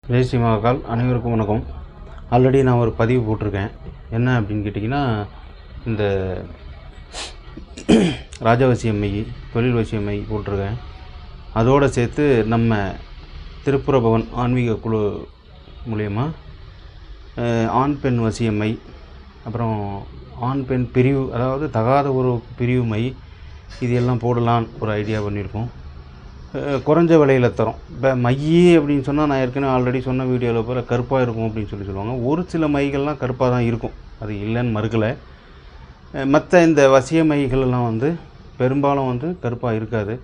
ஜெய் ஸ்ரீ மகாகால். அனைவருக்கும் வணக்கம். ஆல்ரெடி நான் ஒரு பதிவு போட்டிருக்கேன். என்ன அப்படின்னு கேட்டிங்கன்னா, இந்த ராஜவசியம்மை, தொழில் வசியம்மை போட்டிருக்கேன். அதோடு சேர்த்து நம்ம திருப்புர பவன் ஆன்மீக குழு மூலயமா ஆண் பெண் வசியம்மை, அப்புறம் ஆண் பெண் பிரிவு, அதாவது தகாத ஒரு பிரிவு மை, இது எல்லாம் போடலான்னு ஒரு ஐடியா பண்ணியிருக்கோம். குறைஞ்ச விலையில் தரோம். இப்போ மையி அப்படின்னு சொன்னால், நான் ஏற்கனவே ஆல்ரெடி சொன்ன வீடியோவில் போல் கருப்பாக இருக்கும் அப்படின்னு சொல்லுவாங்க. ஒரு சில மைகள்லாம் கருப்பாக தான் இருக்கும், அது இல்லைன்னு மறுக்கலை. மற்ற இந்த வசிய மைகளெல்லாம் பெரும்பாலும் கருப்பாக இருக்காது.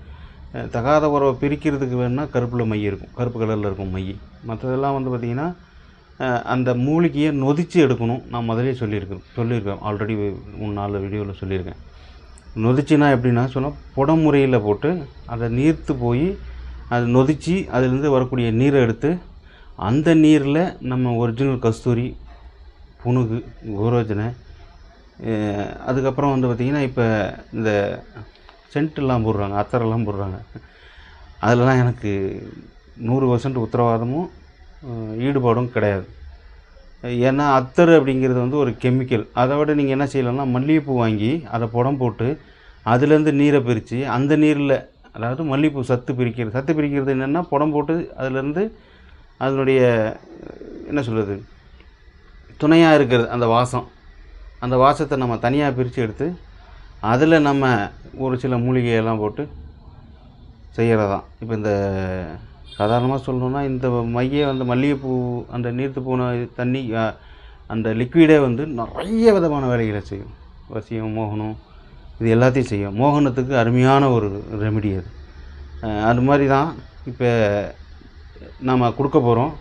தகாத உறவை பிரிக்கிறதுக்கு வேணும்னா கருப்பில் மை இருக்கும், கருப்பு கலரில் இருக்கும் மை. மற்றதெல்லாம் பார்த்திங்கன்னா அந்த மூலிகையை நொதித்து எடுக்கணும். நான் முதலே சொல்லியிருக்கேன் ஆல்ரெடி 3-4 வீடியோவில் சொல்லியிருக்கேன். நொதிச்சுனா எப்படின்னா சொன்னால், புடமுறையில் போட்டு அதை நீர்த்து போய் அது நொதித்து அதிலேருந்து வரக்கூடிய நீரை எடுத்து அந்த நீரில் நம்ம ஒரிஜினல் கஸ்தூரி, புனுகு, கோரோஜனை, அதுக்கப்புறம் பார்த்திங்கன்னா இப்போ இந்த சென்ட்டெல்லாம் போடுறாங்க, அத்தரெல்லாம் போடுறாங்க. அதிலலாம் எனக்கு 100% உத்தரவாதமும் ஈடுபாடும் கிடையாது. ஏன்னா அத்தர் அப்படிங்கிறது ஒரு கெமிக்கல். அதை விட நீங்கள் என்ன செய்யலாம்னா, மல்லிகைப்பூ வாங்கி அதை புடம் போட்டு அதுலேருந்து நீரை பிரித்து அந்த நீரில், அதாவது மல்லிகைப்பூ சத்து பிரிக்கிறது என்னென்னா, புடம் போட்டு அதிலேருந்து அதனுடைய என்ன சொல்கிறது, துணையாக இருக்கிறது அந்த வாசத்தை நம்ம தனியாக பிரித்து எடுத்து அதில் நம்ம ஒரு சில மூலிகையெல்லாம் போட்டு செய்கிறதான். இப்போ இந்த சாதாரணமாக சொல்லணுன்னா, இந்த மையை மல்லிகைப்பூ அந்த நீர்த்து போன தண்ணி, அந்த லிக்விடே நிறைய விதமான வேலைகளை செய்யும். வசியம், மோகனம், இது எல்லாத்தையும் செய்யும். மோகனத்துக்கு அருமையான ஒரு ரெமிடி அது. அது மாதிரி தான் இப்போ நாம் கொடுக்க போகிறோம்.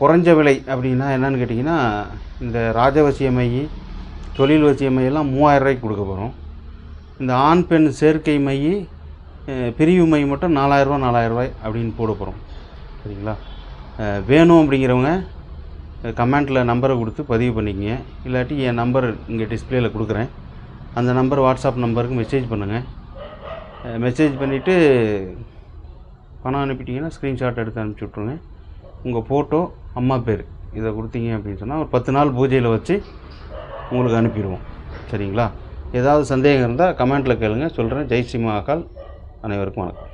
குறைஞ்ச விலை அப்படின்னா என்னென்னு கேட்டிங்கன்னா, இந்த ராஜவசியமை, தொழில் வசியமையெல்லாம் 3000 ரூபாய்க்கு கொடுக்க போகிறோம். இந்த ஆண் பெண் சேர்க்கை மை, பிரிவு மை மட்டும் 4000 ரூபாய் அப்படின்னு போட போகிறோம். சரிங்களா? வேணும் அப்படிங்கிறவங்க கமெண்ட்டில் நம்பரை கொடுத்து பதிவு பண்ணிக்கங்க. இல்லாட்டி என் நம்பர் இங்கே டிஸ்பிளேயில் கொடுக்குறேன். அந்த நம்பர் வாட்ஸ்அப் நம்பருக்கு மெசேஜ் பண்ணுங்கள். மெசேஜ் பண்ணிவிட்டு பணம் அனுப்பிட்டிங்கன்னா ஸ்க்ரீன்ஷாட் எடுத்து அனுப்பிச்சி விட்ருங்க. உங்கள் ஃபோட்டோ, அம்மா பேர் இதை கொடுத்தீங்க அப்படின்னு சொன்னால் ஒரு 10 நாள் பூஜையில் வச்சு உங்களுக்கு அனுப்பிடுவோம். சரிங்களா? ஏதாவது சந்தேகம் இருந்தால் கமெண்ட்டில் கேளுங்க, சொல்கிறேன். ஜெய் ஸ்ரீ மகாகால். அனைவருக்கும் வணக்கம்.